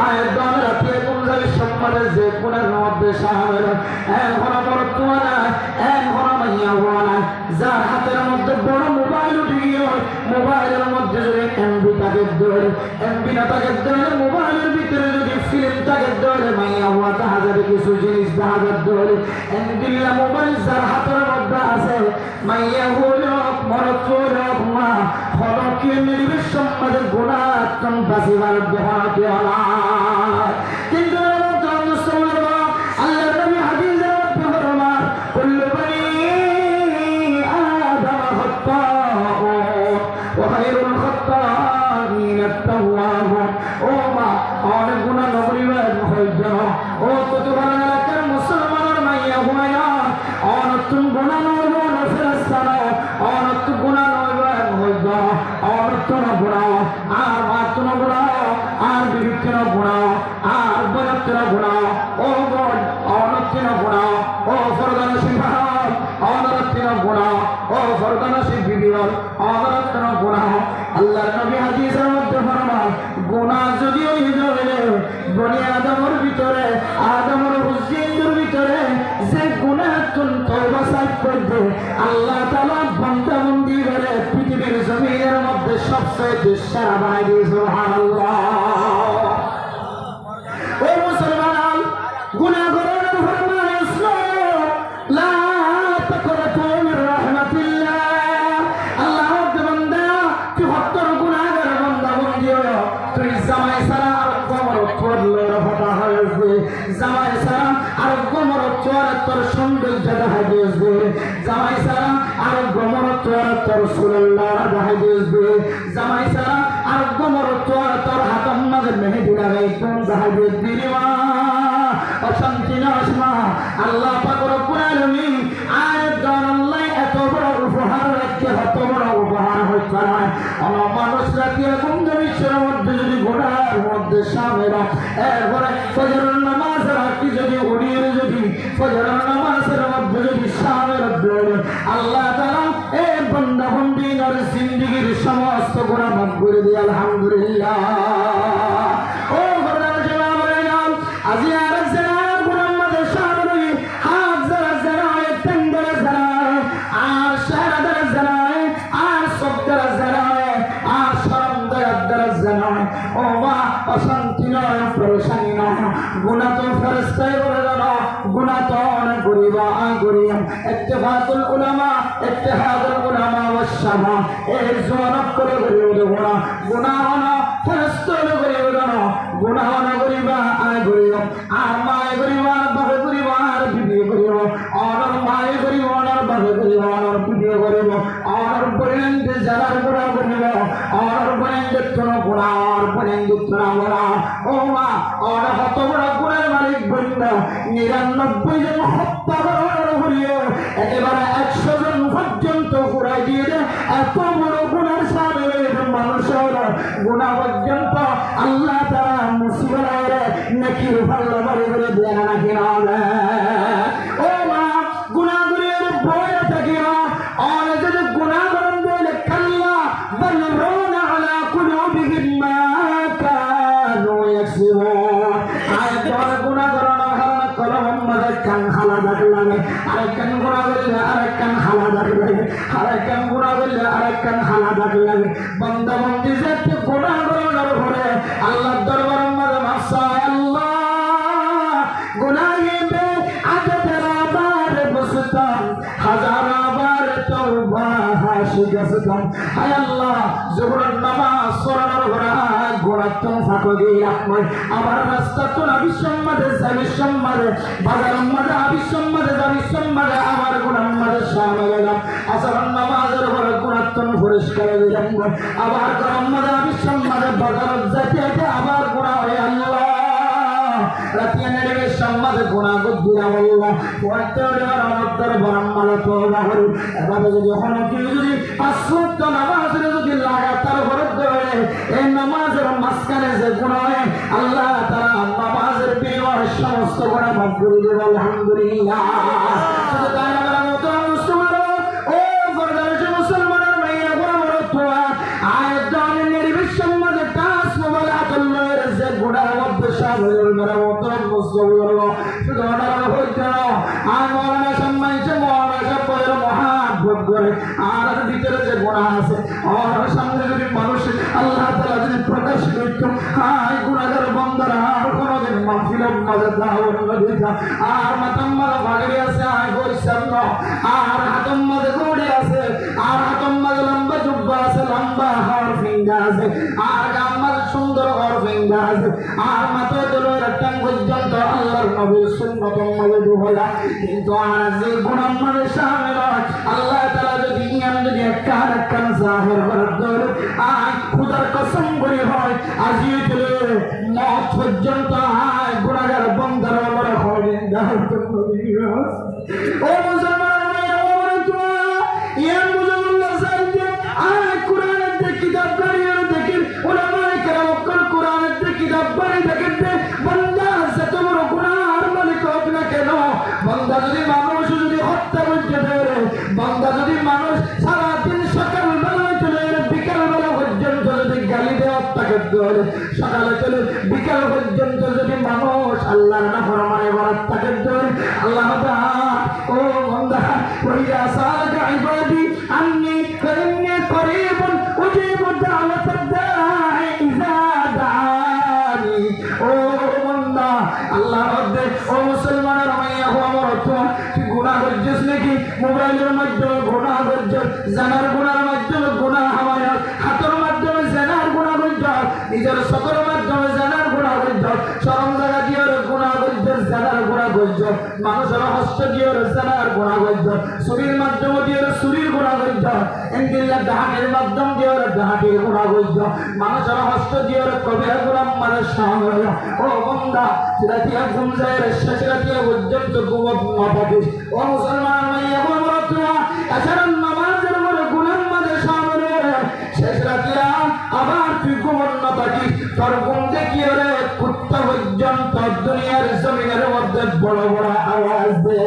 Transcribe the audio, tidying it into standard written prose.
মায়ের দল রাতে গুণাগারের সম্মানে যে গুণের মধ্যে সাহাবের এখন আমার তোমার এখন মাইয়া হওয়া না যার হাতের মধ্যে বড় মোবাইল উঠে গিয়ে মোবাইলের মধ্যে যদি এমবি তাকে ধরে এমবি না তাকে ধরে মোবাইলের ভিতরে যদি ফিল্ম তাকে ধরে মাইয়া হওয়া দেখা যাবে কিছু জিনিস দেখা যাবে ধরে এমবিল্লা মোবাইল যার হাতের মধ্যে আছে মাইয়া হল মরত মা হলকে নির্বিশ সম্মানের গুণা বাঁচিবার দেখাতে হলা কিন্তু আল্লাহ নবী হাদিসে ফরমান কুল্লু বনি আদম খাত্তাউ ওয়া খায়রুল খাত্তাইন আত-তাওয়াবুন ও মা অনেক গুনাহ নবীর হইজ ও কতবার এলাকার মুসলমানের মাইয়া হুমায়া অনতুন গুনাহ নবীর ফেরেশতারা অনত গুনাহ নবীর হইজ অনতুন গুনাহ আর মাতুন গুনাহ আর বিবিত্র গুনাহ আর বরত্র গুনাহ ও গড অনতুন গুনাহ ও ফরদানশীল ভাব অনরত্ন গুনাহ ও ফরদানশীল বিবিয়র অনরত্ন গুনাহ আল্লাহর নবী হাদিসের মধ্যে ফরমান গুনাহ যদি ওই ধরে বনি আদমের ভিতরে আদমের হুজুরের ভিতরে যে গুনাহ তওবা সাইড করবে আল্লাহ তাআলা বান্দা বন্দি করে পৃথিবীর জমিনের মধ্যে সবচেয়ে সেরা বানাই দিয়ে সুবহানাল্লাহ ও মুসলমান গুনাহ করার ফরমান ইসলাম লা তাকরাতু মির রাহমাতিল্লাহ আল্লাহ বান্দা তুই হত্তর গুনাহগার বান্দা বন্দি হলো তুই জামাই সারা আর কমর করলে হতা হয়েছে জামাই সারা আর কমর তোর সৌন্দর্য দেখা দিয়েছে জামাই সারা আর কমর তোর সুরাল্লাহ দেখা দিয়েছে জামাই সারা আর কমর তোর হাতের মাঝে মেহেদি লাগাই কোন দেখা দিয়েছে অশান্তি নাসমা আল্লাহ পাক রব্বুল আলামিন আয়াত আল্লাহ এত বড় উপহার রাখছে এত বড় উপহার হচ্ছে না মানুষ রাখিয়া গুঞ্জ বিশ্বের মধ্যে যদি ঘোড়ার মধ্যে সামেরা এরপরে ফজরের নামাজ রাখি যদি উড়িয়ে যদি ফজরের নামাজের মধ্যে যদি সামের আল্লাহ তাআলা এই বান্দা বান্দির জিন্দেগীর সমস্ত গুনাহ মাফ করে দিয়ে আলহামদুলিল্লাহ ও ঘোড়ার জনাব আজি আর জানার গুনাহ মধ্যে সামনে হাত যারা জানায় তঙ্গরা জানায় আর শাহাদাত জানায় আর সবদারা জানায় আর শরম দয়াদার জানায় ও মা অশান্তি নয় পরেশানি নয় গুনাহ তো ফেরেশতায় বলে জানো গুনাহ তো অনেক গরিবা গরিম ইত্তেফাকুল উলামা ইত্তেহাদুল উলামা ওয়াস শামা এই জোয়ারত করে গুনাহ গুনাহ না ফেরেশতায় করে জানো গুনাহ না গরিবা গরিব আর মায় গরিব আর বাবা গরিব আর বিবি গরিব আর মায় গরিব আর বাবা গরিব আর বিবি গরিব আর বরেন্দ্র যারা গুনাহ গরিব আর বরেন্দ্র তোর গুনাহ আর বরেন্দ্র তোর গুনাহ ও মা আর কত বড় গুনাহের মালিক বন্ধা 99 জন হত্যা করার হলিও একেবারে 100 জন পর্যন্ত ঘুরাই দিয়ে দেয় এত বড় গুনার সামনে মানুষের গুনাহ পর্যন্ত আল্লাহ তাআলা মুসিবত নাকি ভালো করে করে দেয় নাকি না ও মা গুনাহ করে ভয় থাকে না আর যদি গুনাহ করেন বলে কাল্লা বালরুনা আলা কুলুবিহিম মা কানু ইয়াকসিবুন আয় তোর গুনাহ করার কারণে কলম মধ্যে কান খালা লাগবে আর কান গুনাহ করলে আর কান খালা লাগবে আর কান গুনাহ করলে আর কান খালা লাগবে বান্দা বান্দি যেতে গুনাহ করার পরে আল্লাহর দরবারে মধ্যে মাফসা আল্লাহ গুনাহে বে আদরা বার বসতাম হাজার বার তওবা হাসিগাসতাম হায় আল্লাহ জোহরের নামাজ পড়ার পরে গোড়া তো ফাঁকো দিয়ে রাখবে আমার রাস্তা তো আবিসম্মাদে জাবিসম্মাদে বাজার মাঝে আবিসম্মাদে জাবিসম্মাদে আমার গুনাহ মাঝে শামিল হলাম আসরের নামাজের পরে গোড়া তো পরিষ্কার হয়ে যাব আবার গরম মাঝে আবিসম্মাদে বাজার যাইতে আবার গোড়া হয়ে আল্লাহ রাতিয়া নেড়ে সম্মাদে গুনাহ গুদিনা আল্লাহ ওয়াতে রহমতের বরমাল তোবা করু এভাবে যদি হলো কি যদি পাঁচওয়াক্ত নামাজের যদি লাগাতার ভরত ধরে এই নামাজের মাঝখানে যে গুনাহ হয় আল্লাহ তাআলা নামাজের বিনিময়ে সমস্ত গুনাহ মাফ করে দেবে আলহামদুলিল্লাহ শুধু তাই না মতো মুসলমান ও ফরদার মুসলমানের মাইয়া গুনাহ মরতোয়া আয়াত দানের নির্বিশ সম্মাদে তাস মোবাইল আল্লাহর যে গুনাহ মধ্যে বুজুর্গ মেরা মোহতরম বুজুর্গ শুধু অর্ডার হইতে না আর মৌলানা সম্মানিত মৌলানা সাহেবের মহাভোগ করে আর ভিতরে যে গুনাহ আছে আর সামনে যদি মানুষ আল্লাহ তাআলা যদি প্রকাশ করত হায় গুনাহগার বান্দারা আর কোনদিন মাহফিলের মাঝে দাওয়াত দিতা আর মাথার মাঝে ভাগড়ি আছে আয় কইছেন না আর হাতের মাঝে ঘড়ি আছে আর হাতের মাঝে লম্বা জুব্বা আছে লম্বা হর ফিঙ্গা আছে আর গাম মাঝে সুন্দর হর ফিঙ্গা আছে আর মাথায় দলের টাং পর্যন্ত আল্লাহর নবীর সুন্নত মাঝে ডুবলা কিন্তু আর যে গুনাহ মানে শামিল আল্লাহ তাআলা যদি ইয়ান যদি একটা জাহির করে দলে আয় খুদার কসম করে হয় আজিয়ে চলে মত পর্যন্ত আয় গুনাহগার বান্দারা আমরা হবেন দাওয়াত নবী ও মুসলমান ও তোমরা ইয়ান মুসলমান সাইতে আয় কোরআনের কিতাব পড়িয়ে দেখেন উলামায়ে কেরাম কোরআনের কিতাব পড়ে দেখেন বান্দা যত বড় গুনাহর মালিক হোক না কেন বান্দা যদি মানুষ যদি হত্যা করতে পারে বান্দা যদি মানুষ সারা দিন সকাল বেলা চলে বিকাল বেলা পর্যন্ত যদি গালি দেওয়া তাকে ধরে সকালে চলে বিকাল পর্যন্ত যদি মানুষ আল্লাহর নাফরমানি করে তাকে ধরে আল্লাহ ও বান্দা ওয়া সালাকা ইবাদি আন্নী ফাইন্নী করিবুন উজিবু দাওয়াতাদ দাঈ ইযা দাআনি ও বান্দা আল্লাহ রব্বে ও মুসলমানের মাইয়া হো আমার তো কি গুনাহ করছিস নাকি মোবাইলের মাধ্যমে গুনাহ করছিস জানার গুনার মাধ্যমে গুনাহ হয় হাতের মাধ্যমে জানার গুনাহ করছিস নিজের সকলের মাধ্যমে জানার গুনাহ করছিস শরম জায়গা দিয়ে গুনাহ করছিস জানার গুনাহ করছিস মানুষের হস্ত দিয়ে জানার গুনাহ করছিস শরীর মাধ্যমে দিয়ে শরীর গুনাহ করছিস ইনকিল্লা ডাহাতের মাধ্যম দিয়ে ডাহাতের গুনাহ করছিস মানুষের হস্ত দিয়ে কবিরা গুনাহ মানে শামিল ও বান্দা সেটা দিয়ে ঘুম যায় সেটা দিয়ে পর্যন্ত ঘুমত না পাবি ও মুসলমান মাইয়া বলবো তোরা এছাড়া নামাজের মধ্যে গুনার মাঝে শামিল শেষ রাতিয়া আবার তুই ঘুমত না পাবি তোর ঘুম দেখিয়ে রে কুত্তা পর্যন্ত দুনিয়ার জমিনের মধ্যে বড় বড় আওয়াজ দে